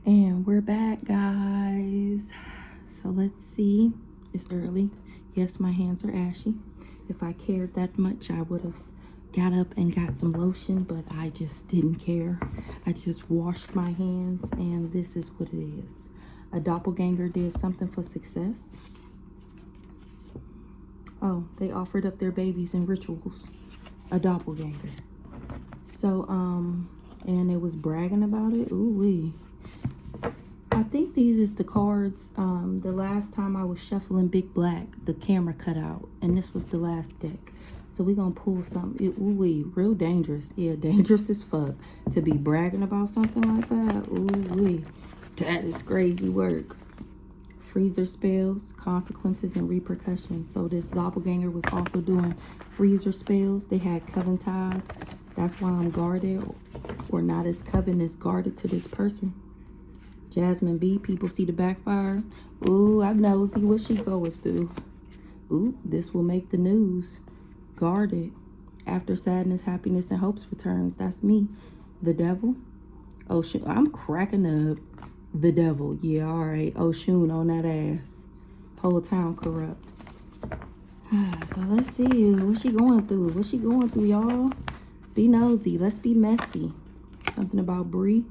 And we're back, guys. So let's see. It's early. Yes, my hands are ashy. If I cared that much, I would have got up and got some lotion, but I just didn't care. I just washed my hands, and this is what it is. A doppelganger did something for success. Oh, they offered up their babies in rituals. A doppelganger. So, and it was bragging about it. Ooh-wee. I think these is the cards. The last time I was shuffling Big Black, the camera cut out, and this was the last deck. So we're gonna pull something. Ooh-wee, real dangerous. Yeah, dangerous as fuck to be bragging about something like that. Ooh-wee, that is crazy work. Freezer spells, consequences, and repercussions. So this doppelganger was also doing freezer spells. They had coven ties. That's why I'm guarded, or not as coven is guarded to this person. Jasmine B, people see the backfire. Ooh, I'm nosy. What she going through? Ooh, this will make the news. Guarded. After sadness, happiness, and hopes returns. That's me. The devil. Oshun. I'm cracking up. The devil. Yeah, all right. Oshun on that ass. Whole town corrupt. So let's see. What's she going through? What's she going through, y'all? Be nosy. Let's be messy. Something about Bree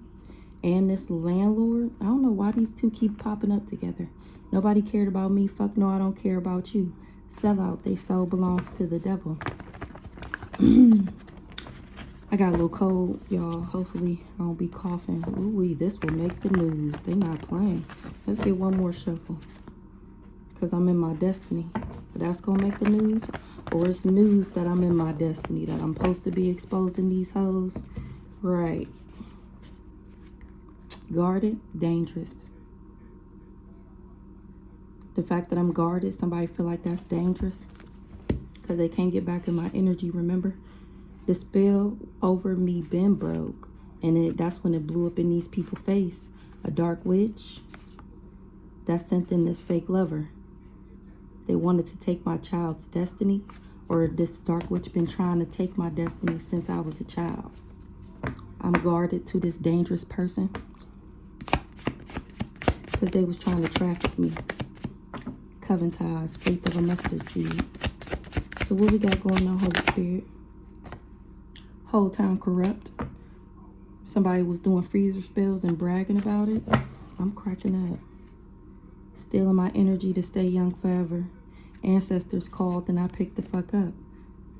and this landlord. I don't know why these two keep popping up together. Nobody cared about me. Fuck no, I don't care about you. Sell out. They soul belongs to the devil. I got a little cold, y'all. Hopefully I don't be coughing. Ooh, this will make the news. They not playing. Let's get one more shuffle. Because I'm in my destiny. But that's going to make the news. Or it's news that I'm in my destiny. That I'm supposed to be exposing these hoes. Right. Guarded, dangerous. The fact that I'm guarded, somebody feel like that's dangerous. Because they can't get back in my energy, remember? The spell over me been broke. And that's when it blew up in these people's face. A dark witch that sent in this fake lover. They wanted to take my child's destiny. Or this dark witch been trying to take my destiny since I was a child. I'm guarded to this dangerous person. Because they was trying to traffic me. Coven ties, faith of a mustard seed. So what we got going on, Holy Spirit? Whole town corrupt. Somebody was doing freezer spells and bragging about it. I'm cracking up. Stealing my energy to stay young forever. Ancestors called and I picked the fuck up.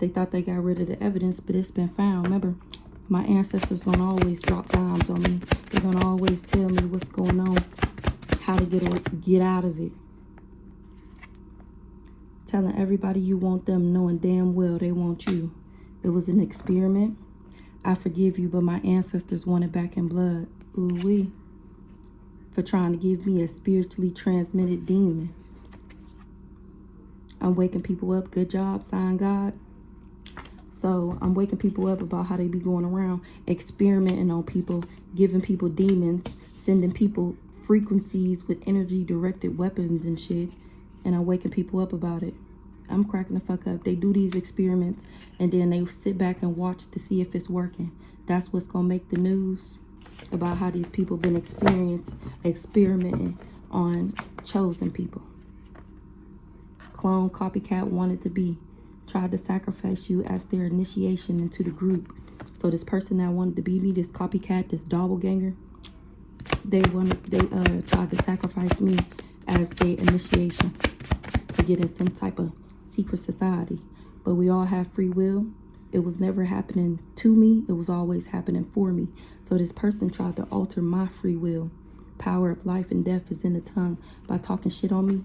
They thought they got rid of the evidence, but it's been found. Remember, my ancestors don't always drop dimes on me. They're gonna always tell me what's going on, how to get out of it. Telling everybody you want them, knowing damn well they want you. It was an experiment. I forgive you, but my ancestors want it back in blood. Ooh-wee. For trying to give me a spiritually transmitted demon. I'm waking people up. Good job, sign God. So I'm waking people up about how they be going around experimenting on people, giving people demons, sending people frequencies with energy directed weapons and shit. And I'm waking people up about it. I'm cracking the fuck up. They do these experiments and then they sit back and watch to see if it's working. That's what's gonna make the news about how these people been experimenting on chosen people. Clone, copycat, wanted to be, tried to sacrifice you as their initiation into the group. So this person that wanted to be me, this copycat, this doppelganger, they tried to sacrifice me as their initiation to get in some type of secret society. But we all have free will. It was never happening to me. It was always happening for me. So this person tried to alter my free will. Power of life and death is in the tongue by talking shit on me.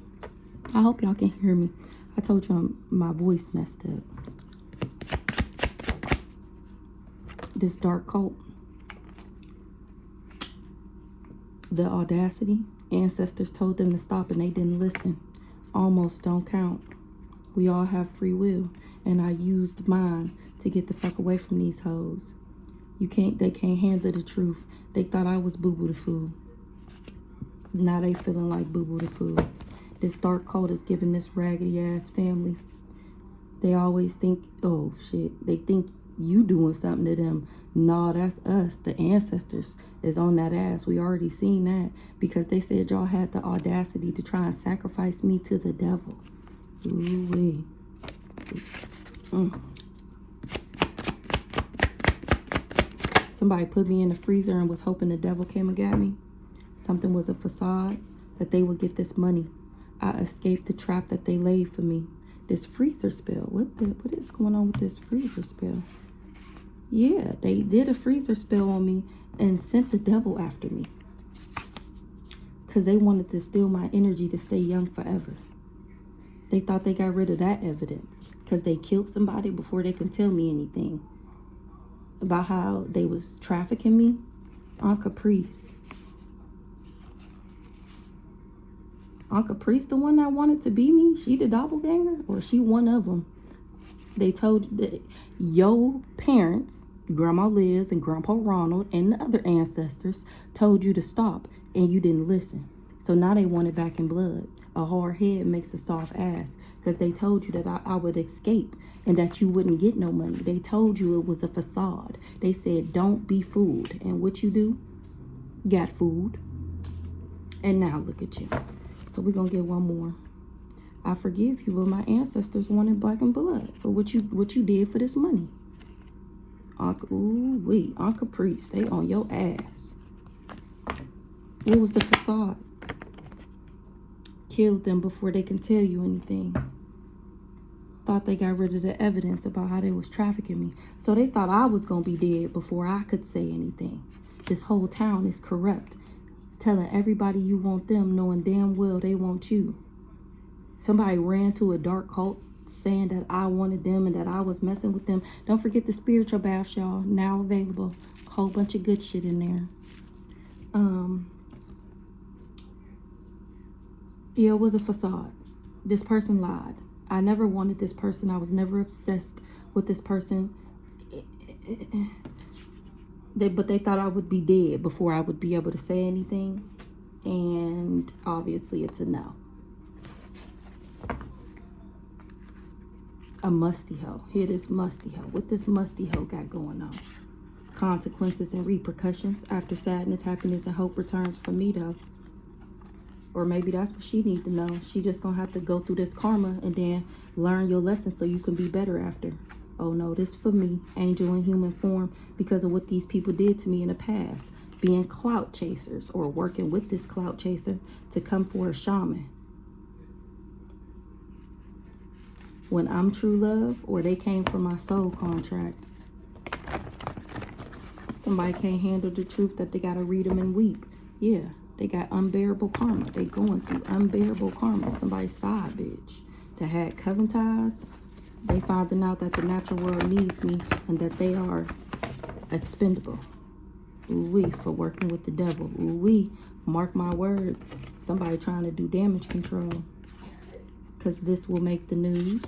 I hope y'all can hear me. I told you my voice messed up. This dark cult. The audacity. Ancestors told them to stop and they didn't listen. Almost don't count. We all have free will. And I used mine to get the fuck away from these hoes. They can't handle the truth. They thought I was Boo Boo the Fool. Now they feeling like Boo Boo the Fool. This dark cult is giving this raggedy ass family. They always think, oh shit, they think you doing something to them. No, that's us. The ancestors is on that ass. We already seen that, because they said y'all had the audacity to try and sacrifice me to the devil. Ooh-wee. Somebody put me in the freezer and was hoping the devil came and got me. Something was a facade that they would get this money. I escaped the trap that they laid for me. This freezer spell. What is going on with this freezer spell? Yeah, they did a freezer spell on me and sent the devil after me. Because they wanted to steal my energy to stay young forever. They thought they got rid of that evidence because they killed somebody before they can tell me anything about how they was trafficking me on Caprice. On Caprice, the one that wanted to be me, she the doppelganger, or she one of them? They told that your parents, Grandma Liz and Grandpa Ronald and the other ancestors, told you to stop and you didn't listen. So now they want it back in blood. A hard head makes a soft ass, because they told you that I would escape and that you wouldn't get no money. They told you it was a facade. They said, don't be fooled. And what you do? Got fooled. And now look at you. So we're going to get one more. I forgive you, but my ancestors wanted black and blood for what you did for this money. On Caprice, they on your ass. What was the facade? Killed them before they can tell you anything. Thought they got rid of the evidence about how they was trafficking me. So they thought I was going to be dead before I could say anything. This whole town is corrupt. Telling everybody you want them, knowing damn well they want you. Somebody ran to a dark cult saying that I wanted them and that I was messing with them. Don't forget the spiritual baths, y'all. Now available. A whole bunch of good shit in there. Yeah, it was a facade. This person lied. I never wanted this person. I was never obsessed with this person. But they thought I would be dead before I would be able to say anything. And obviously it's a no. A musty hoe. Here this musty hoe. What this musty hoe got going on? Consequences and repercussions. After sadness, happiness, and hope returns for me though. Or maybe that's what she need to know. She just gonna have to go through this karma and then learn your lesson so you can be better after. Oh no, this for me, angel in human form, because of what these people did to me in the past. Being clout chasers or working with this clout chaser to come for a shaman. When I'm true love, or they came for my soul contract. Somebody can't handle the truth that they gotta read them and weep. Yeah. They got unbearable karma. They going through unbearable karma. Somebody's side bitch that had coven ties. They finding out that the natural world needs me and that they are expendable. Ooh-wee, for working with the devil. Ooh-wee, mark my words. Somebody trying to do damage control. Because this will make the news.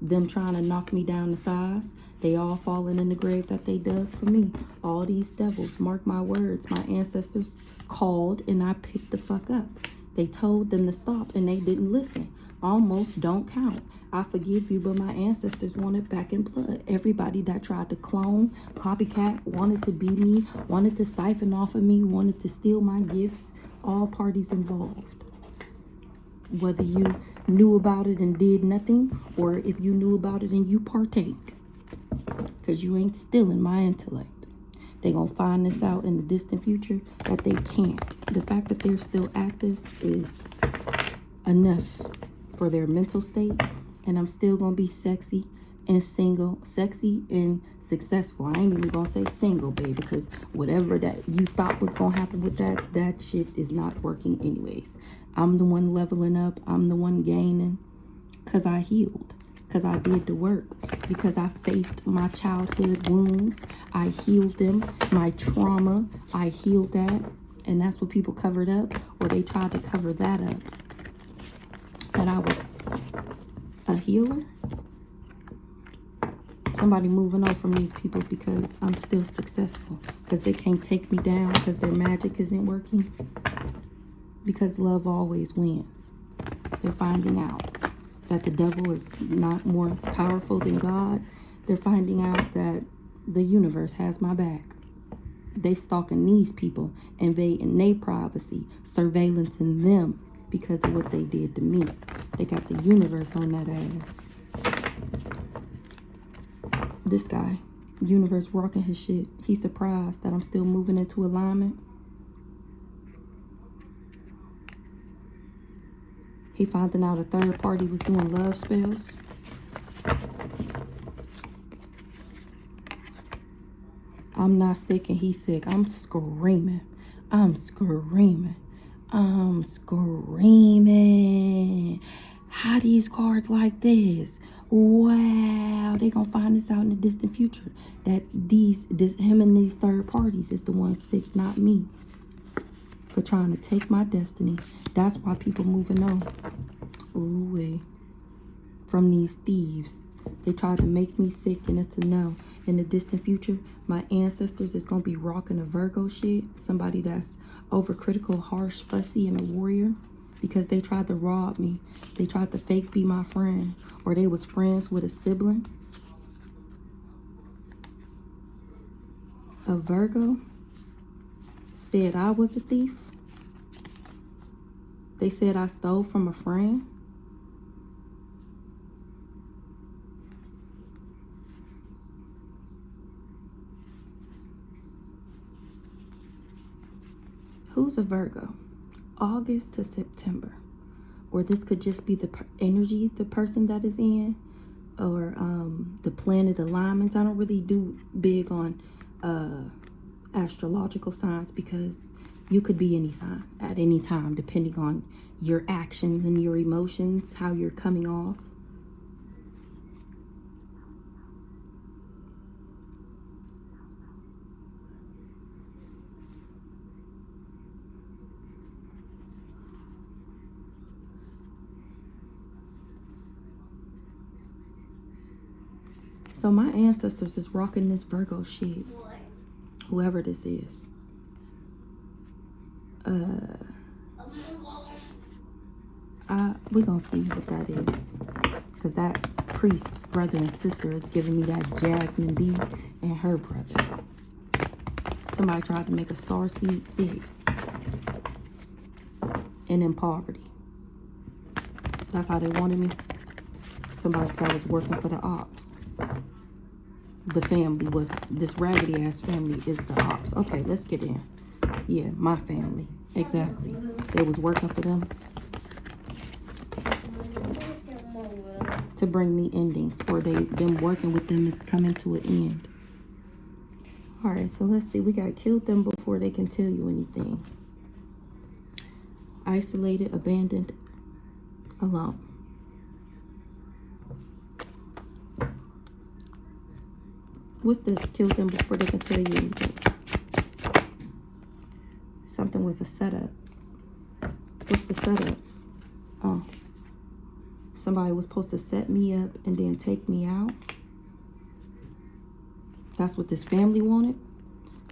Them trying to knock me down the size. They all falling in the grave that they dug for me. All these devils, mark my words. My ancestors called and I picked the fuck up. They told them to stop and they didn't listen. Almost don't count. I forgive you, but my ancestors wanted back in blood. Everybody that tried to clone, copycat, wanted to be me, wanted to siphon off of me, wanted to steal my gifts. All parties involved. Whether you knew about it and did nothing, or if you knew about it and you partaked. Because you ain't stealing my intellect. They gonna find this out in the distant future that they can't. The fact that they're still active is enough for their mental state. And I'm still gonna be sexy and single, sexy and successful. I ain't even gonna say single, babe, because whatever that you thought was gonna happen with that shit is not working anyways. I'm the one leveling up. I'm the one gaining because I healed. Because I did the work, because I faced my childhood wounds. I healed them. My trauma, I healed that. And that's what people covered up, or they tried to cover that up. That I was a healer. Somebody moving on from these people because I'm still successful. Because they can't take me down because their magic isn't working. Because love always wins. They're finding out that the devil is not more powerful than God. They're finding out that The universe has my back. They stalking these people, invading their privacy, surveillancing them because of what they did to me. They got the universe on that ass. This guy, universe rocking his shit. He's surprised that I'm still moving into alignment. He finding out a third party was doing love spells. I'm not sick and he's sick. I'm screaming. I'm screaming. I'm screaming. How these cards like this? Wow, they gonna find this out in the distant future. That him and these third parties is the one sick, not me. For trying to take my destiny. That's why people moving on. Ooh, from these thieves. They tried to make me sick, and it's a no. In the distant future, my ancestors is going to be rocking a Virgo shit. Somebody that's overcritical, harsh, fussy, and a warrior. Because they tried to rob me. They tried to fake be my friend. Or they was friends with a sibling. A Virgo said I was a thief. They said I stole from a friend. Who's a Virgo? August to September. Or this could just be the energy the person that is in. Or the planet alignments. I don't really do big on astrological signs because you could be any sign at any time depending on your actions and your emotions, how you're coming off. So my ancestors is rocking this Virgo shit. Whoever this is. We gonna see what that is. Cause that priest, brother and sister is giving me that Jasmine B and her brother. Somebody tried to make a starseed sick. And in poverty. That's how they wanted me. Somebody that was working for the ops. The family was, this raggedy ass family is the ops. Okay, let's get in. Yeah, my family. Exactly. They was working for them. To bring me endings. Or them working with them is coming to an end. Alright, so let's see. We got killed them before they can tell you anything. Isolated, abandoned, alone. What's this? Killed them before they can tell you anything. Something was a setup. What's the setup? Oh. Somebody was supposed to set me up and then take me out. That's what this family wanted.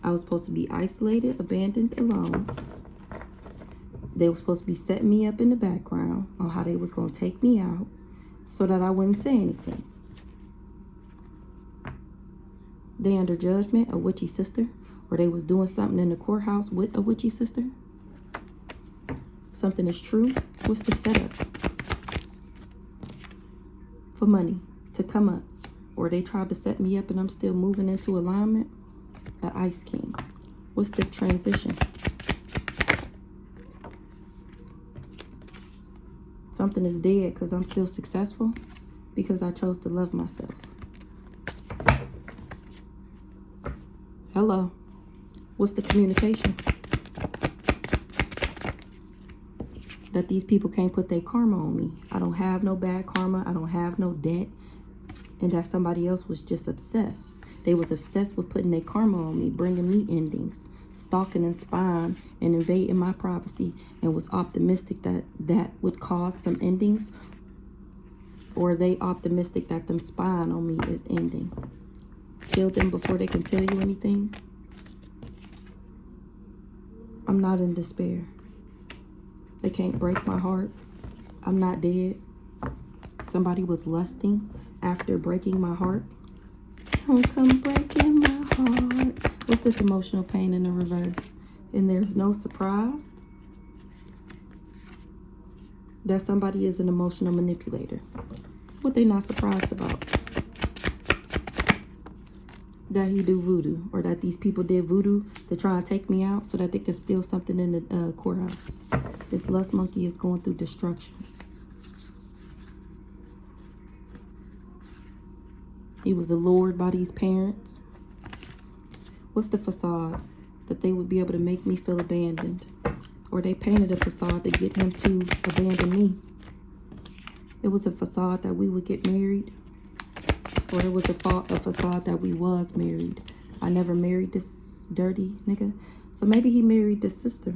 I was supposed to be isolated, abandoned, alone. They were supposed to be setting me up in the background on how they was going to take me out so that I wouldn't say anything. They under judgment, a witchy sister, or they was doing something in the courthouse with a witchy sister. Something is true. What's the setup? For money to come up. Or they tried to set me up and I'm still moving into alignment. An Ice King. What's the transition? Something is dead because I'm still successful because I chose to love myself. Hello. What's the communication? That these people can't put their karma on me. I don't have no bad karma. I don't have no debt. And that somebody else was just obsessed. They was obsessed with putting their karma on me, bringing me endings, stalking and spying and invading my privacy, and was optimistic that that would cause some endings. Or are they optimistic that them spying on me is ending? Kill them before they can tell you anything. I'm not in despair. They can't break my heart. I'm not dead. Somebody was lusting after breaking my heart. Don't come breaking my heart. What's this emotional pain in the reverse? And there's no surprise that somebody is an emotional manipulator. What they not surprised about? That he do voodoo, or that these people did voodoo to try and take me out so that they can steal something in the courthouse. This lust monkey is going through destruction. He was allured by these parents. What's the facade? That they would be able to make me feel abandoned. Or they painted a facade to get him to abandon me. It was a facade that we would get married. Or it was a facade that we was married. I never married this dirty nigga. So maybe he married this sister.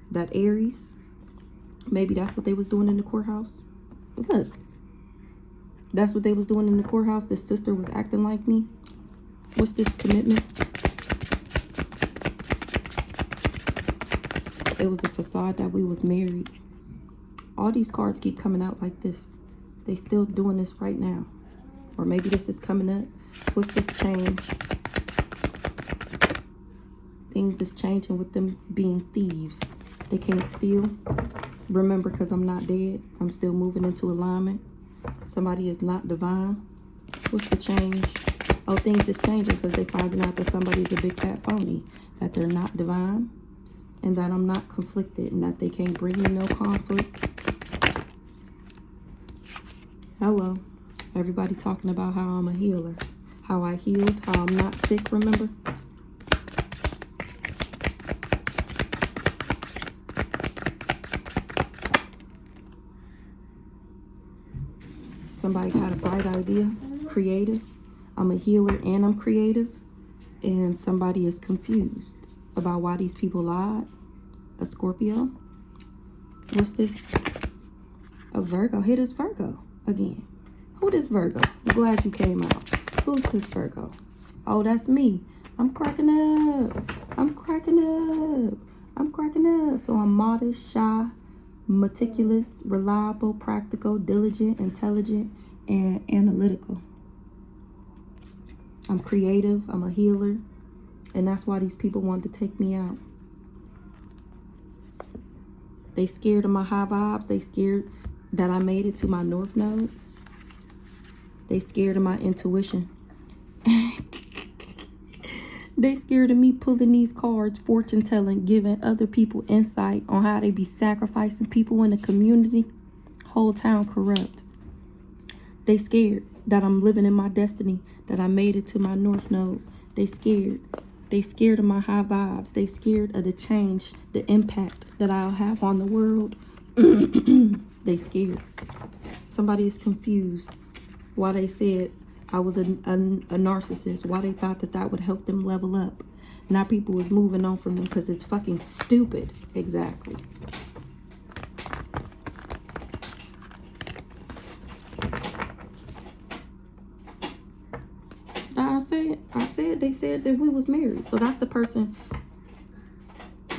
That Aries. Maybe that's what they was doing in the courthouse. Look. That's what they was doing in the courthouse. This sister was acting like me. What's this commitment? It was a facade that we was married. All these cards keep coming out like this. They still doing this right now. Or maybe this is coming up. What's this change? Things is changing with them being thieves. They can't steal. Remember, because I'm not dead. I'm still moving into alignment. Somebody is not divine. What's the change? Oh, things is changing because they finding out that somebody is a big fat phony. That they're not divine. And that I'm not conflicted. And that they can't bring me no conflict. Hello. Everybody talking about how I'm a healer. How I healed. How I'm not sick, remember? Somebody had a bright idea. Creative. I'm a healer and I'm creative. And somebody is confused about why these people lied. A Scorpio. What's this? A Virgo. Hit us Virgo again. Who this Virgo? I'm glad you came out. Who's this Virgo? Oh, that's me. I'm cracking up. I'm cracking up. I'm cracking up. So I'm modest, shy, meticulous, reliable, practical, diligent, intelligent, and analytical. I'm creative. I'm a healer. And that's why these people wanted to take me out. They scared of my high vibes. They scared that I made it to my North Node. They scared of my intuition. They scared of me pulling these cards, fortune telling, giving other people insight on how they be sacrificing people in the community. Whole town corrupt. They scared that I'm living in my destiny, that I made it to my North Node. They scared. They scared of my high vibes. They scared of the change, the impact that I'll have on the world. They scared. Somebody is confused why they said I was a narcissist. Why they thought that that would help them level up. Now people is moving on from them because it's fucking stupid. Exactly. I said they said that we was married. So that's the person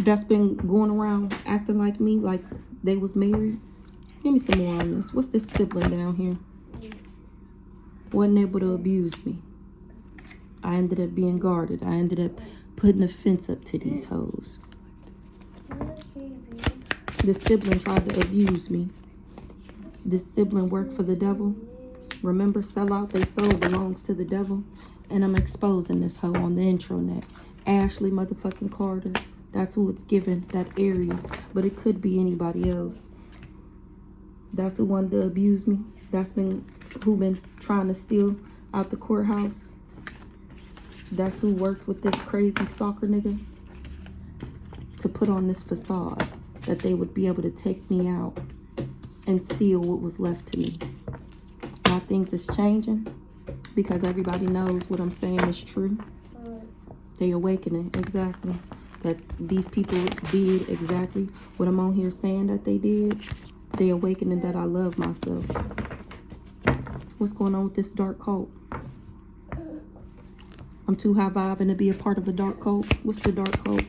that's been going around acting like me, like they was married. Give me some more on this. What's this sibling down here? Wasn't able to abuse me. I ended up being guarded. I ended up putting a fence up to these hoes. This sibling tried to abuse me. This sibling worked for the devil. Remember, sell out their soul belongs to the devil. And I'm exposing this hoe on the intranet. Ashley motherfucking Carter. That's who it's given, that Aries. But it could be anybody else. That's who wanted to abuse me. That's who been trying to steal out the courthouse. That's who worked with this crazy stalker nigga to put on this facade that they would be able to take me out and steal what was left to me. Now things is changing because everybody knows what I'm saying is true. They awakening, exactly. That these people did exactly what I'm on here saying that they did. They awakening that I love myself. What's going on with this dark cult? I'm too high vibing to be a part of a dark cult. What's the dark cult?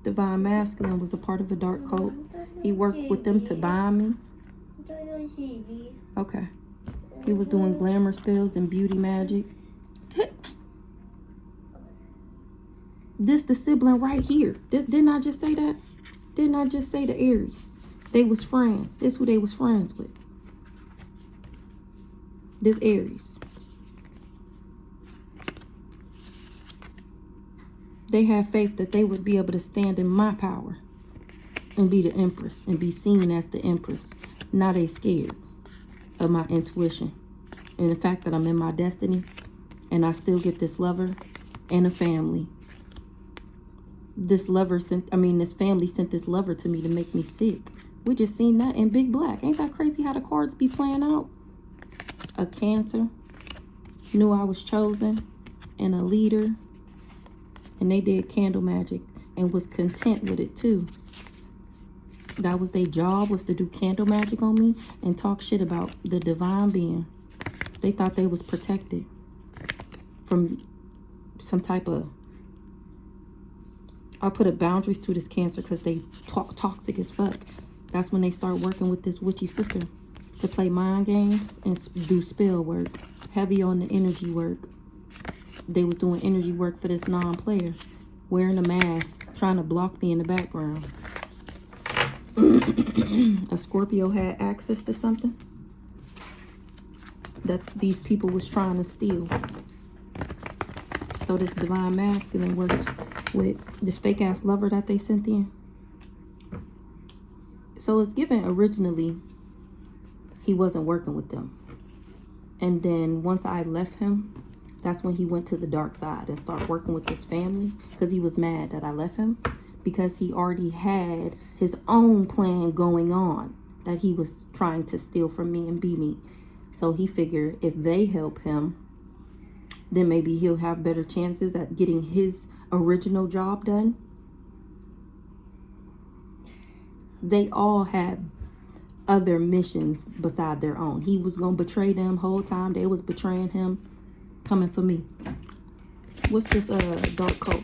Divine Masculine was a part of a dark cult. He worked with them to bind me. Okay. He was doing glamour spells and beauty magic. This the sibling right here. Didn't I just say that? Didn't I just say the Aries? They was friends. This who they was friends with. This Aries. They had faith that they would be able to stand in my power and be the empress and be seen as the empress. Now they scared of my intuition and the fact that I'm in my destiny and I still get this lover and a family. This family sent this lover to me to make me sick. We just seen that in Big Black. Ain't that crazy how the cards be playing out? A Cancer. Knew I was chosen and a leader. And they did candle magic and was content with it too. That was their job, was to do candle magic on me and talk shit about the divine being. They thought they was protected from some type of... I put up boundaries to this Cancer because they talk toxic as fuck. That's when they start working with this witchy sister to play mind games and do spell work. Heavy on the energy work. They was doing energy work for this non-player. Wearing a mask, trying to block me in the background. A Scorpio had access to something that these people was trying to steal. So this divine masculine works with this fake ass lover that they sent in. So it's given originally he wasn't working with them. And then once I left him, that's when he went to the dark side and started working with his family because he was mad that I left him because he already had his own plan going on that he was trying to steal from me and be me. So he figured if they help him, then maybe he'll have better chances at getting his original job done. They all had other missions beside their own. He was going to betray them whole time. They was betraying him, coming for me. What's this dark coat?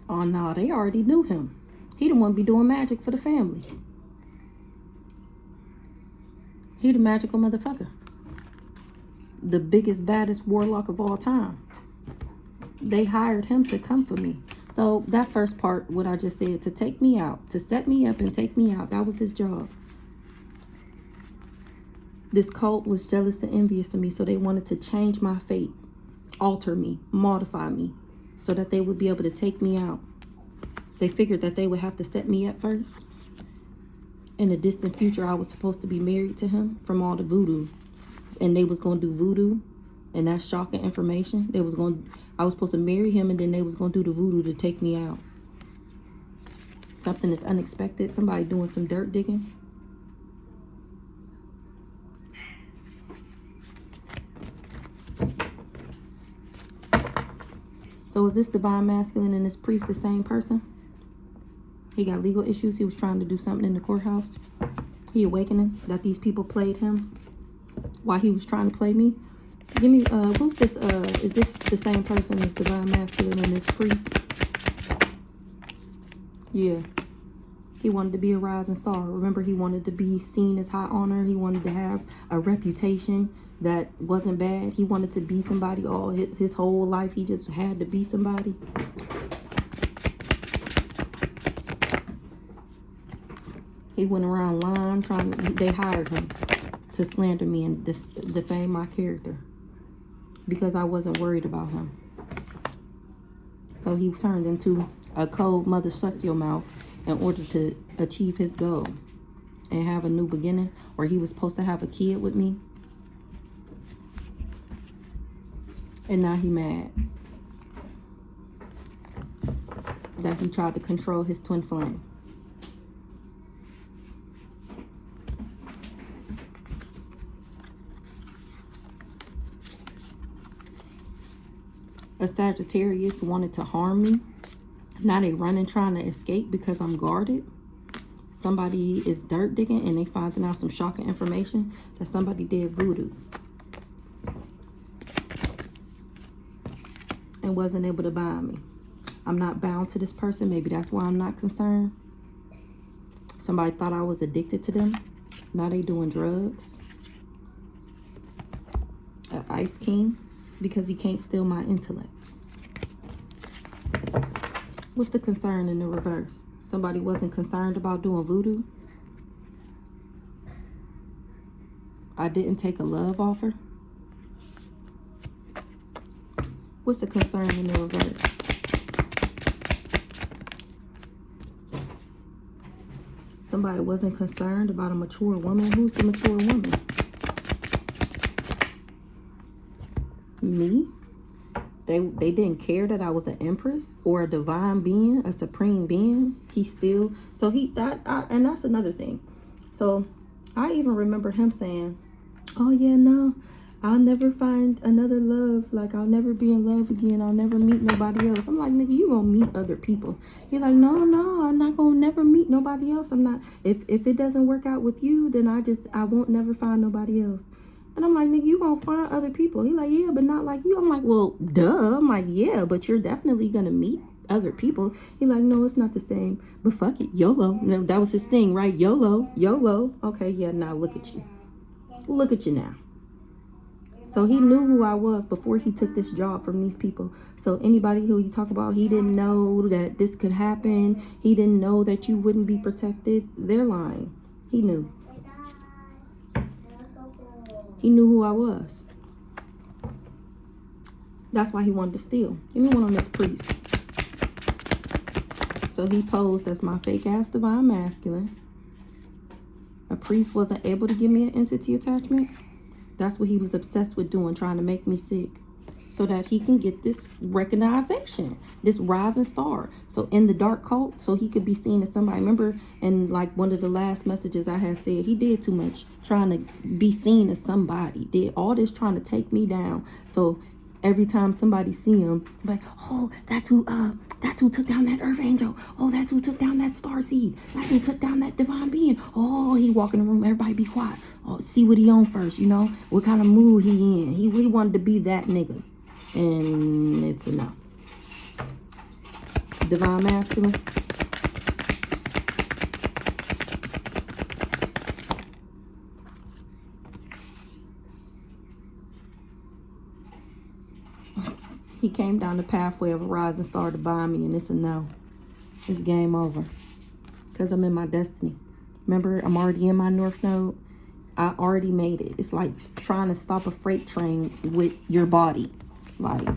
Oh no, they already knew him. He the one be doing magic for the family. He the magical motherfucker. The biggest, baddest warlock of all time. They hired him to come for me. So that first part, what I just said, to take me out, to set me up and take me out, that was his job. This cult was jealous and envious of me, so they wanted to change my fate, alter me, modify me, so that they would be able to take me out. They figured that they would have to set me up first. In the distant future, I was supposed to be married to him from all the voodoo. And they was going to do voodoo. And that's shocking information. I was supposed to marry him and then they was going to do the voodoo to take me out. Something that's unexpected. Somebody doing some dirt digging. So is this divine masculine and this priest the same person? He got legal issues. He was trying to do something in the courthouse. He awakening that these people played him while he was trying to play me. Give me, who's this, is this the same person as divine masculine and this priest? Yeah. He wanted to be a rising star. Remember, he wanted to be seen as high honor. He wanted to have a reputation that wasn't bad. He wanted to be somebody all his whole life. He just had to be somebody. He went around lying, they hired him to slander me and defame my character because I wasn't worried about him. So he turned into a cold mother suck your mouth in order to achieve his goal and have a new beginning, or he was supposed to have a kid with me. And now he mad that he tried to control his twin flame. A Sagittarius wanted to harm me. Now they running trying to escape because I'm guarded. Somebody is dirt digging and they finding out some shocking information that somebody did voodoo and wasn't able to buy me. I'm not bound to this person. Maybe that's why I'm not concerned. Somebody thought I was addicted to them. Now they doing drugs. An Ice King, because he can't steal my intellect. What's the concern in the reverse? Somebody wasn't concerned about doing voodoo. I didn't take a love offer. What's the concern in the reverse? Somebody wasn't concerned about a mature woman. Who's the mature woman? Me? They didn't care that I was an empress or a divine being, a supreme being. He still, so and that's another thing. So I even remember him saying, oh yeah, no, I'll never find another love. Like, I'll never be in love again. I'll never meet nobody else. I'm like, nigga, you gonna meet other people. He's like, no, I'm not gonna never meet nobody else. I'm not, if it doesn't work out with you, then I won't never find nobody else. And I'm like, nigga, you gonna find other people. He's like, yeah, but not like you. I'm like, well, duh. I'm like, yeah, but you're definitely gonna meet other people. He's like, no, it's not the same. But fuck it, YOLO. No, that was his thing, right? YOLO. Okay, yeah, now look at you. Look at you now. So he knew who I was before he took this job from these people. So anybody who you talk about, he didn't know that this could happen. He didn't know that you wouldn't be protected. They're lying. He knew. He knew who I was. That's why he wanted to steal. Give me one on this priest. So he posed as my fake ass divine masculine. A priest wasn't able to give me an entity attachment. That's what he was obsessed with doing, trying to make me sick. So that he can get this recognition, this rising star. So in the dark cult, so he could be seen as somebody. Remember, in like one of the last messages I had said, he did too much trying to be seen as somebody. Did all this trying to take me down. So every time somebody see him, like, oh, that's who took down that earth angel. Oh, that's who took down that star seed. That's who took down that divine being. Oh, he walk in the room, everybody be quiet. Oh, see what he on first, you know? What kind of mood he in. He wanted to be that nigga. And it's a no. Divine masculine. He came down the pathway of a rising star to buy me, and it's a no. It's game over. Because I'm in my destiny. Remember, I'm already in my North Node. I already made it. It's like trying to stop a freight train with your body. Like,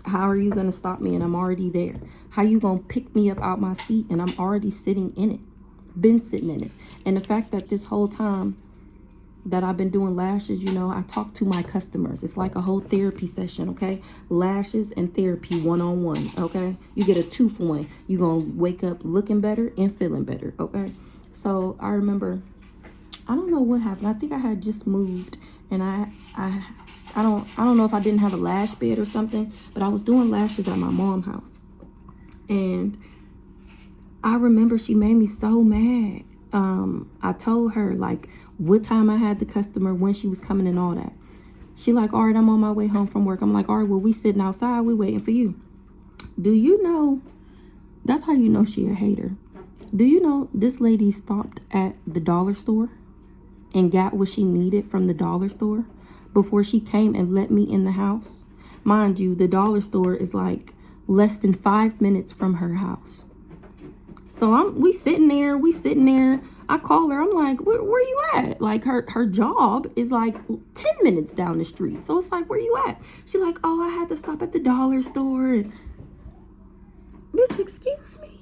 how are you going to stop me and I'm already there? How you going to pick me up out my seat and I'm already sitting in it? Been sitting in it. And the fact that this whole time that I've been doing lashes, you know, I talk to my customers. It's like a whole therapy session, okay? Lashes and therapy one-on-one, okay? You get a 2-for-1. You're going to wake up looking better and feeling better, okay? So I remember, I don't know what happened. I think I had just moved and I don't know if I didn't have a lash bed or something, but I was doing lashes at my mom's house. And I remember she made me so mad. I told her like what time I had the customer, when she was coming and all that. She like, all right, I'm on my way home from work. I'm like, all right, well, we sitting outside, we waiting for you. Do you know, that's how you know she a hater. Do you know this lady stopped at the dollar store and got what she needed from the dollar store before she came and let me in the house? Mind you, the dollar store is like less than 5 minutes from her house. So we sitting there. I call her. I'm like, where you at? Like her job is like 10 minutes down the street. So it's like, where you at? She like, oh, I had to stop at the dollar store. And, bitch, excuse me.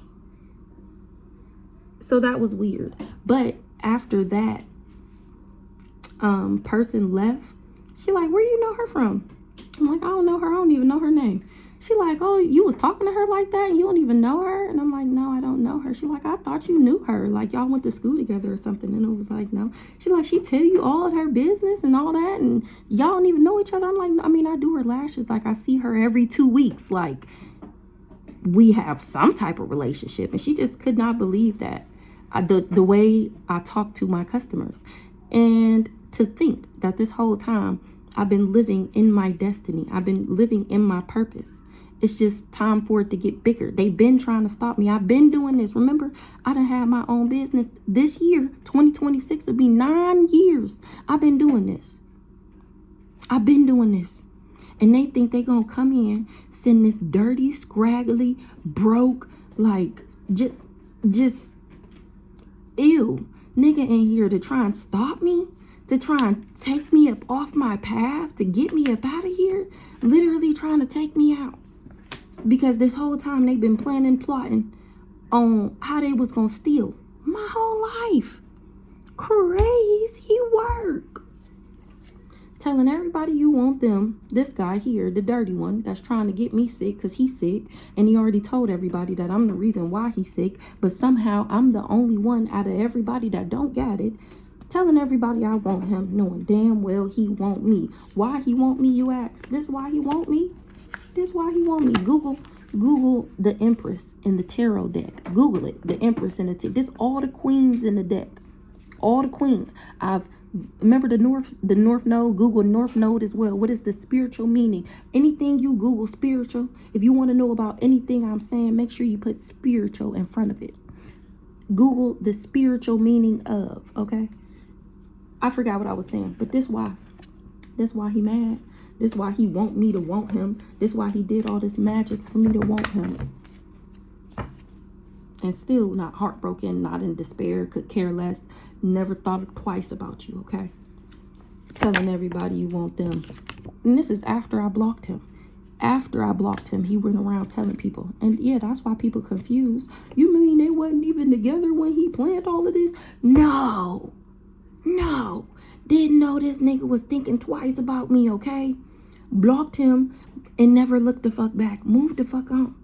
So that was weird. But after that person left, she like, where you know her from? I'm like, I don't know her. I don't even know her name. She like, oh, you was talking to her like that and you don't even know her? And I'm like, no, I don't know her. She like, I thought you knew her. Like, y'all went to school together or something. And I was like, no. She like, she tell you all of her business and all that and y'all don't even know each other. I'm like, no, I mean, I do her lashes. Like, I see her every 2 weeks. Like, we have some type of relationship. And she just could not believe that. The way I talk to my customers. And to think that this whole time I've been living in my destiny. I've been living in my purpose. It's just time for it to get bigger. They've been trying to stop me. I've been doing this. Remember, I done had my own business. This year, 2026, will be 9 years. I've been doing this. I've been doing this. And they think they gonna come in, send this dirty, scraggly, broke, like, just ew, nigga in here to try and stop me, to try and take me up off my path, to get me up out of here, literally trying to take me out. Because this whole time they've been planning, plotting on how they was gonna steal my whole life. Crazy work. Telling everybody you want them. This guy here, the dirty one, that's trying to get me sick because he's sick. And he already told everybody that I'm the reason why he's sick. But somehow I'm the only one out of everybody that don't get it. Telling everybody I want him, knowing damn well he want me. Why he want me, you ask? This why he want me? This why he want me. Google the Empress in the tarot deck. Google it. The Empress in the tarot. This all the queens in the deck. All the queens. Remember the North Node. Google North Node as well. What is the spiritual meaning? Anything you Google spiritual, if you want to know about anything I'm saying, make sure you put spiritual in front of it. Google the spiritual meaning of, okay? I forgot what I was saying, but this why he mad. This why he want me to want him. This why he did all this magic for me to want him. And still not heartbroken, not in despair, could care less, never thought twice about you, okay? Telling everybody you want them. And this is after I blocked him. After I blocked him, he went around telling people. And yeah, that's why people confused. You mean they wasn't even together when he planned all of this? No. Didn't know this nigga was thinking twice about me, okay? Blocked him and never looked the fuck back. Moved the fuck on.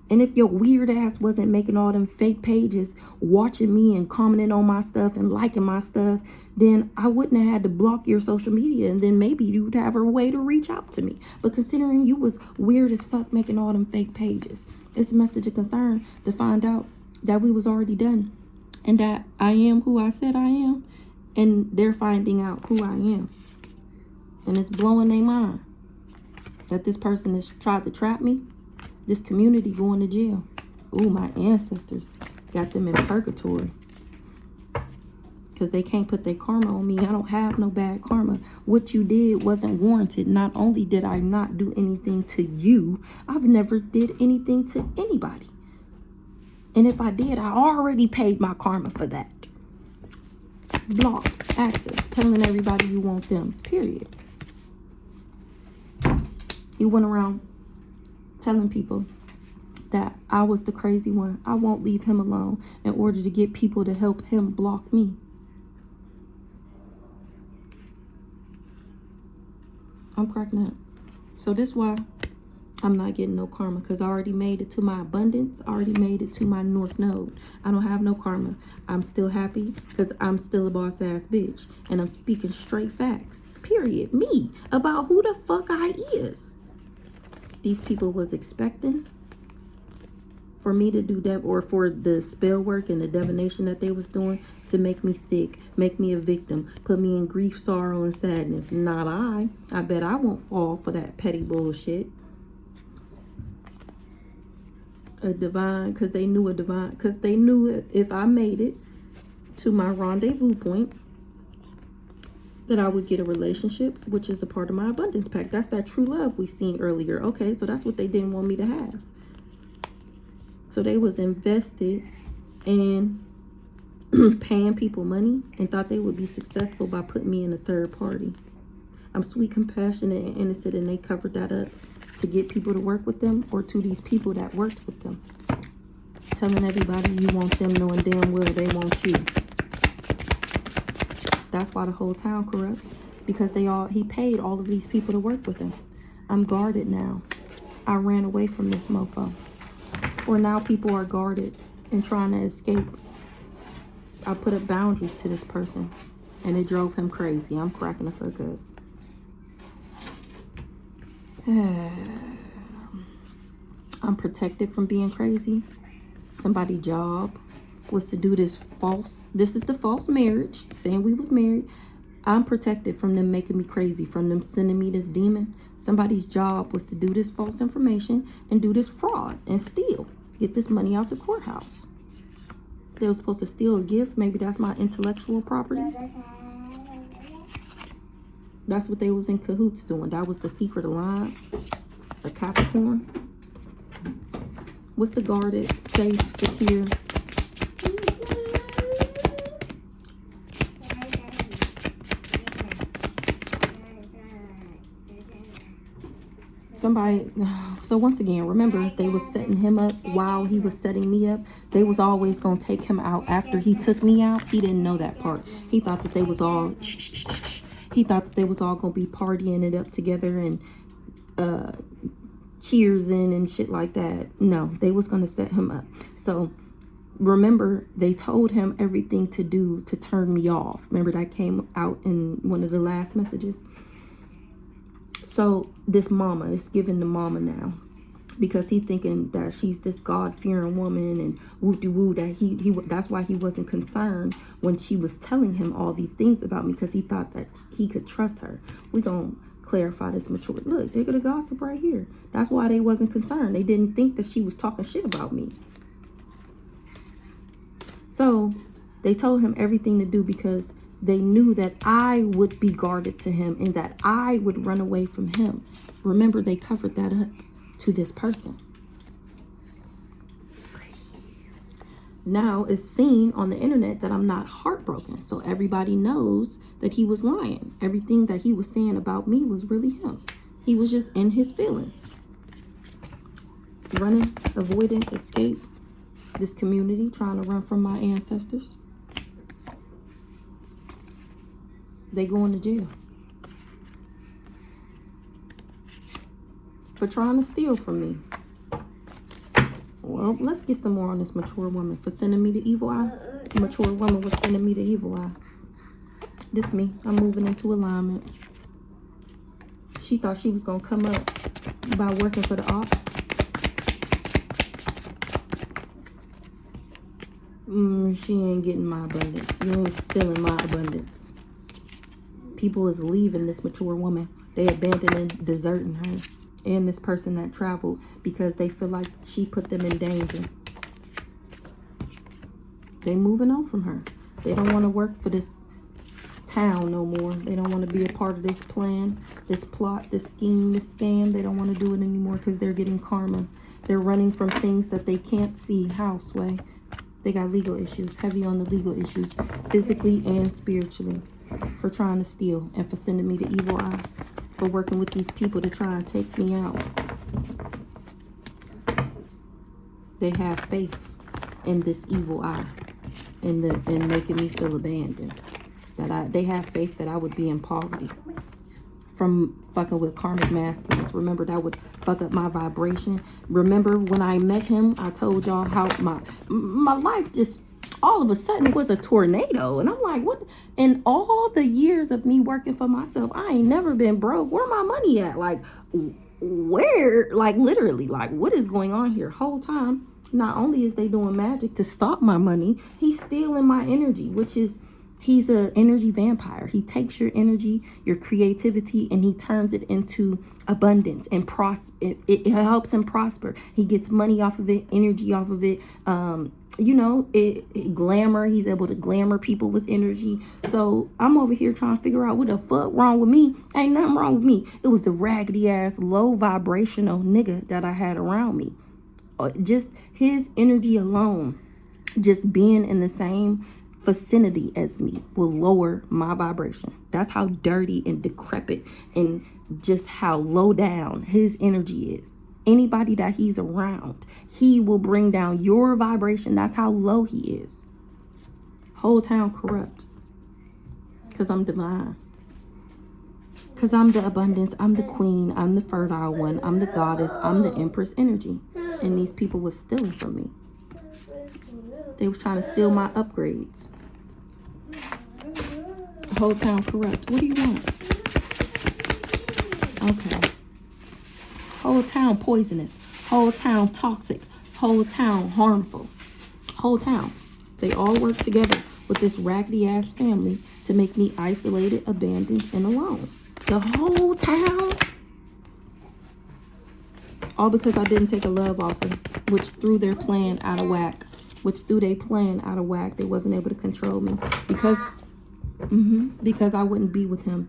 And if your weird ass wasn't making all them fake pages, watching me and commenting on my stuff and liking my stuff, then I wouldn't have had to block your social media, and then maybe you'd have a way to reach out to me. But considering you was weird as fuck making all them fake pages, it's a message of concern to find out that we was already done and that I am who I said I am, and they're finding out who I am. And it's blowing their mind that this person has tried to trap me. This community going to jail. Ooh, my ancestors got them in purgatory. Because they can't put their karma on me. I don't have no bad karma. What you did wasn't warranted. Not only did I not do anything to you, I've never did anything to anybody. And if I did, I already paid my karma for that. Blocked access. Telling everybody you want them. Period. He went around telling people that I was the crazy one. I won't leave him alone in order to get people to help him block me. I'm cracking up. So this why I'm not getting no karma, because I already made it to my abundance. I already made it to my North Node. I don't have no karma. I'm still happy because I'm still a boss ass bitch. And I'm speaking straight facts. Period. Me. About who the fuck I is. These people was expecting for me to do that, or for the spell work and the divination that they was doing to make me sick, make me a victim, put me in grief, sorrow, and sadness. Not I. I bet I won't fall for that petty bullshit. Because they knew if I made it to my rendezvous point, that I would get a relationship, which is a part of my abundance pack. That's that true love we seen earlier. Okay, so that's what they didn't want me to have. So they was invested in paying people money and thought they would be successful by putting me in a third party. I'm sweet, compassionate, and innocent, and they covered that up to get people to work with them, or to these people that worked with them. Telling everybody you want them, knowing damn well they want you. That's why the whole town corrupt, because he paid all of these people to work with him. I'm guarded now. I ran away from this mofo. Or now people are guarded and trying to escape. I put up boundaries to this person, and it drove him crazy. I'm cracking the fuck up. I'm protected from being crazy. Somebody's job was to do this is the false marriage, saying we was married, I'm protected from them making me crazy, from them sending me this demon. Somebody's job was to do this false information and do this fraud and steal. Get this money out the courthouse. They were supposed to steal a gift. Maybe that's my intellectual properties. That's what they was in cahoots doing. That was the secret alliance. A Capricorn. What's the guarded, safe, secure? Somebody, so once again, remember, they was setting him up while he was setting me up. They was always going to take him out after he took me out. He didn't know that part. He thought that they was all, he thought that they was all going to be partying it up together and cheersing and shit like that. No, they was going to set him up. So remember, they told him everything to do to turn me off. Remember, that came out in one of the last messages. So this mama is giving the mama now, because he thinking that she's this God-fearing woman and woo-de-woo, that that's why he wasn't concerned when she was telling him all these things about me, because he thought that he could trust her. We gonna clarify this mature. Look, they're gonna gossip right here. That's why they wasn't concerned. They didn't think that she was talking shit about me. So they told him everything to do because they knew that I would be guarded to him and that I would run away from him. Remember, they covered that up to this person. Now it's seen on the internet that I'm not heartbroken. So everybody knows that he was lying. Everything that he was saying about me was really him. He was just in his feelings. Running, avoiding, escape this community, trying to run from my ancestors. They going to jail for trying to steal from me. Well, let's get some more on this mature woman for sending me the evil eye. The mature woman was sending me the evil eye. This me. I'm moving into alignment. She thought she was going to come up by working for the ops. She ain't getting my abundance. You ain't stealing my abundance. People is leaving this mature woman. They abandoning, deserting her. And this person that traveled because they feel like she put them in danger. They moving on from her. They don't want to work for this town no more. They don't want to be a part of this plan, this plot, this scheme, this scam. They don't want to do it anymore because they're getting karma. They're running from things that they can't see. Houseway. They got legal issues. Heavy on the legal issues. Physically and spiritually. For trying to steal and for sending me the evil eye, for working with these people to try and take me out. They have faith in this evil eye and making me feel abandoned. They have faith that I would be in poverty from fucking with karmic masculines. Remember, that would fuck up my vibration. Remember when I met him, I told y'all how my life just all of a sudden it was a tornado. And I'm like, what? In all the years of me working for myself, I ain't never been broke. Where my money at? Like, where? Like, literally, like, what is going on here? Whole time, not only is they doing magic to stop my money, he's stealing my energy, which is, he's an energy vampire. He takes your energy, your creativity, and he turns it into abundance and it helps him prosper. He gets money off of it, energy off of it. You know, glamour. He's able to glamour people with energy. So I'm over here trying to figure out what the fuck wrong with me. Ain't nothing wrong with me. It was the raggedy ass, low vibrational nigga that I had around me. Just his energy alone, just being in the same vicinity as me will lower my vibration. That's how dirty and decrepit and just how low down his energy is. Anybody that he's around, he will bring down your vibration. That's how low he is. Whole town corrupt. Because I'm divine. Because I'm the abundance. I'm the queen. I'm the fertile one. I'm the goddess. I'm the empress energy. And these people was stealing from me. They was trying to steal my upgrades. Whole town corrupt. What do you want? Okay. Whole town poisonous. Whole town toxic. Whole town harmful. Whole town. They all work together with this raggedy ass family to make me isolated, abandoned, and alone. The whole town. All because I didn't take a love offer, which threw their plan out of whack. They wasn't able to control me because I wouldn't be with him.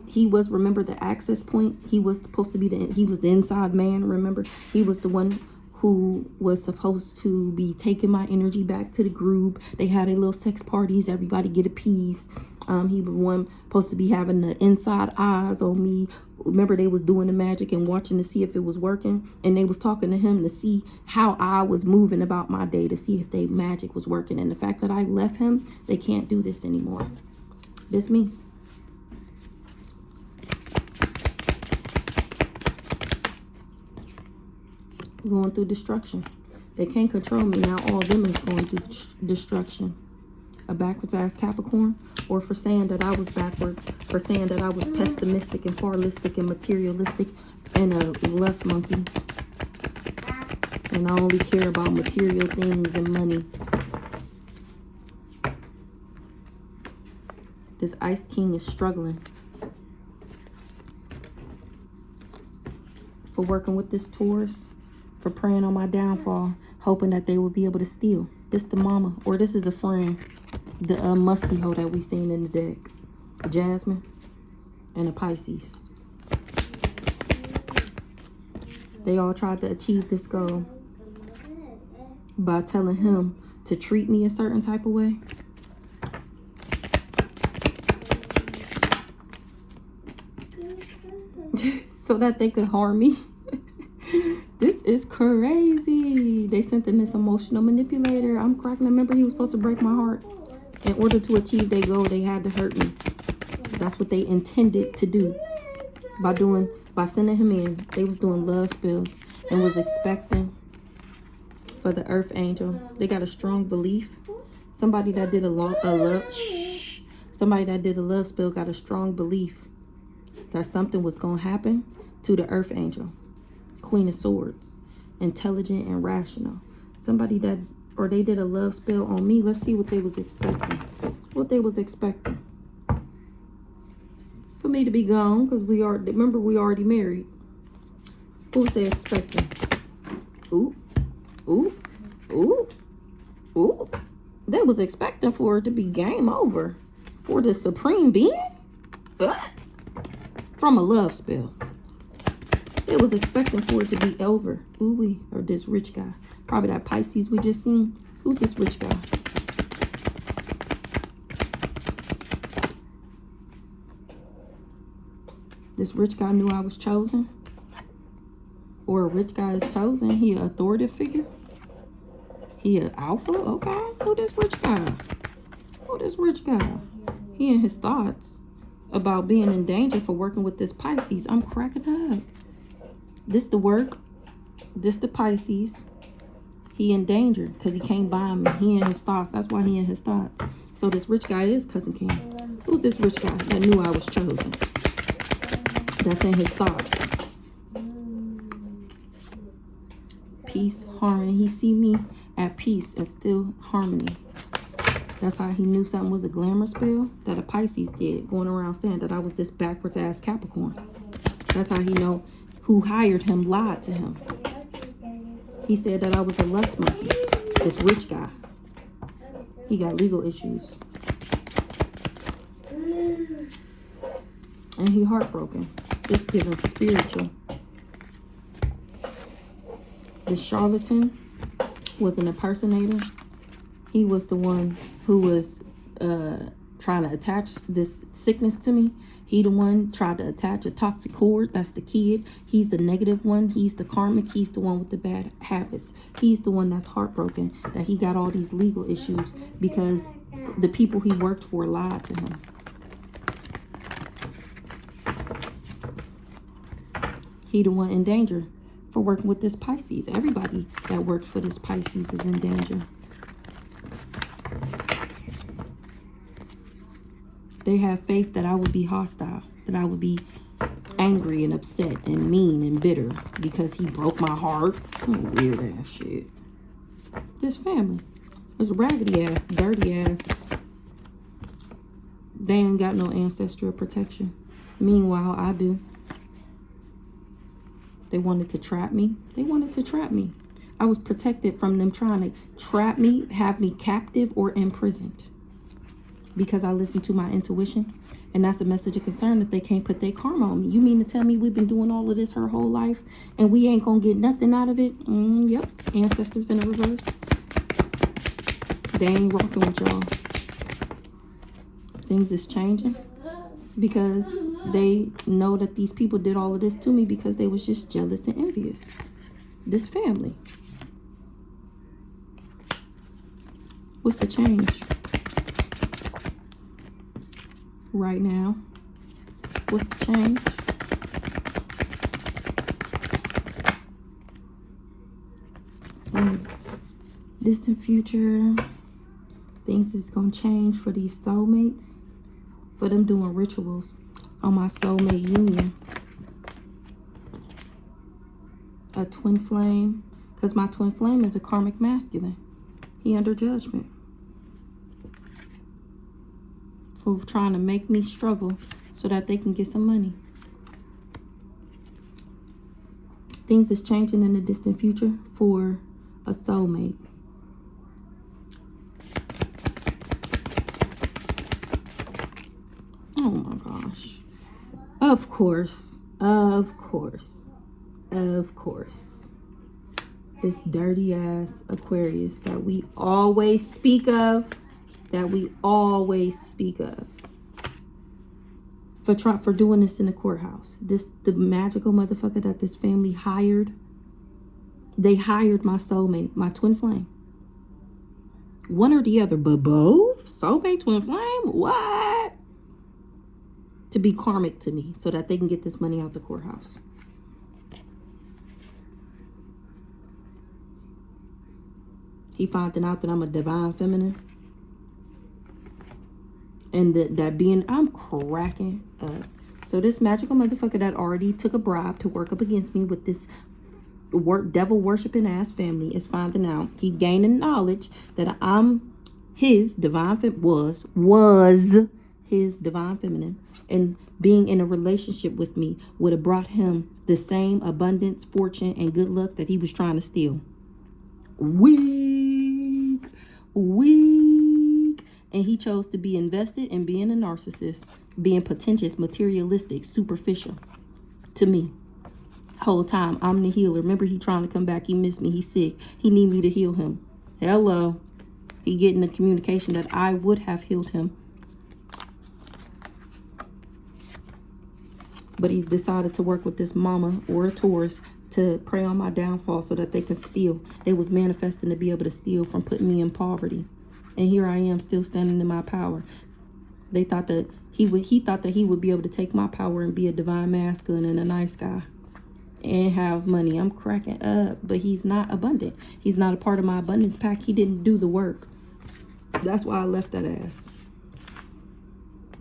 He was, remember, the access point. He was supposed to be he was the inside man, remember? He was the one who was supposed to be taking my energy back to the group. They had a little sex parties, everybody get a piece. He was one supposed to be having the inside eyes on me. Remember, they was doing the magic and watching to see if it was working, and they was talking to him to see how I was moving about my day, to see if they magic was working. And the fact that I left him, they can't do this anymore. This me. Going through destruction. They can't control me now. All of them is going through destruction. A backwards ass Capricorn, or for saying that I was backwards, for saying that I was pessimistic and fatalistic and materialistic and a lust monkey, and I only care about material things and money. This Ice King is struggling for working with this Taurus, for praying on my downfall, hoping that they will be able to steal. This the mama, or this is a friend, the musty hoe that we seen in the deck, a Jasmine and a Pisces. They all tried to achieve this goal by telling him to treat me a certain type of way. So that they could harm me. This is crazy. They sent in this emotional manipulator. I'm cracking. Remember, he was supposed to break my heart. In order to achieve their goal, they had to hurt me. That's what they intended to do. By sending him in, they was doing love spells and was expecting for the Earth Angel. They got a strong belief. Somebody that did a love spell got a strong belief that something was going to happen to the Earth Angel. Queen of Swords, intelligent and rational. Somebody that, or they did a love spell on me. Let's see what they was expecting. For me to be gone, because we already married. Who's they expecting? Ooh. They was expecting for it to be game over. For the supreme being? From a love spell. They was expecting for it to be over. Ooh-wee. Or this rich guy. Probably that Pisces we just seen. Who's this rich guy? This rich guy knew I was chosen. Or a rich guy is chosen. He an authoritative figure. He an alpha. Okay. Who this rich guy? He and his thoughts about being in danger for working with this Pisces. I'm cracking up. This the work. This the Pisces. He in danger because he can't buy me. He in his thoughts. That's why he in his thoughts. So this rich guy is Cousin King. Who's this rich guy that knew I was chosen? That's in his thoughts. Peace, harmony. He see me at peace and still harmony. That's how he knew something was a glamour spell that a Pisces did, going around saying that I was this backwards ass Capricorn. That's how he know who hired him lied to him. He said that I was a lust monkey. This rich guy. He got legal issues. And he heartbroken. This giving spiritual. This charlatan was an impersonator. He was the one who was trying to attach this sickness to me. He the one tried to attach a toxic cord. That's the kid. He's the negative one. He's the karmic. He's the one with the bad habits. He's the one that's heartbroken that he got all these legal issues because the people he worked for lied to him. He the one in danger for working with this Pisces. Everybody that worked for this Pisces is in danger. They have faith that I would be hostile, that I would be angry and upset and mean and bitter because he broke my heart. Weird ass shit. This family. This raggedy ass, dirty ass They ain't got no ancestral protection. Meanwhile, I do. They wanted to trap me. They wanted to trap me. I was protected from them trying to trap me, have me captive or imprisoned. Because I listened to my intuition. And that's a message of concern that they can't put their karma on me. You mean to tell me we've been doing all of this her whole life and we ain't gonna get nothing out of it? Yep. Ancestors in the reverse. They ain't rocking with y'all. Things is changing because they know that these people did all of this to me because they was just jealous and envious. This family. What's the change? Right now. What's the change? Distant future. Things is gonna change for these soulmates. For them doing rituals on my soulmate union. A twin flame. Because my twin flame is a karmic masculine. He under judgment. For trying to make me struggle so that they can get some money. Things is changing in the distant future for a soulmate. Oh my gosh. Of course. Of course. Of course. This dirty ass Aquarius that we always speak of. That we always speak of. For doing this in the courthouse. The magical motherfucker that this family hired. They hired my soulmate, my twin flame. One or the other, but both? Soulmate, twin flame? What? To be karmic to me so that they can get this money out the courthouse. He finding out that I'm a divine feminine. And that being, I'm cracking up. So this magical motherfucker that already took a bribe to work up against me with this devil worshiping ass family is finding out. He gaining knowledge that I'm his divine was his divine feminine. And being in a relationship with me would have brought him the same abundance, fortune, and good luck that he was trying to steal. Weak. And he chose to be invested in being a narcissist, being pretentious, materialistic, superficial to me. Whole time, I'm the healer. Remember, he trying to come back. He missed me. He's sick. He need me to heal him. Hello. He getting the communication that I would have healed him. But he's decided to work with this mama or a Taurus to prey on my downfall so that they can steal. They was manifesting to be able to steal from putting me in poverty. And here I am still standing in my power. They thought that he thought that he would be able to take my power and be a divine masculine and a nice guy. And have money. I'm cracking up. But he's not abundant. He's not a part of my abundance pack. He didn't do the work. That's why I left that ass.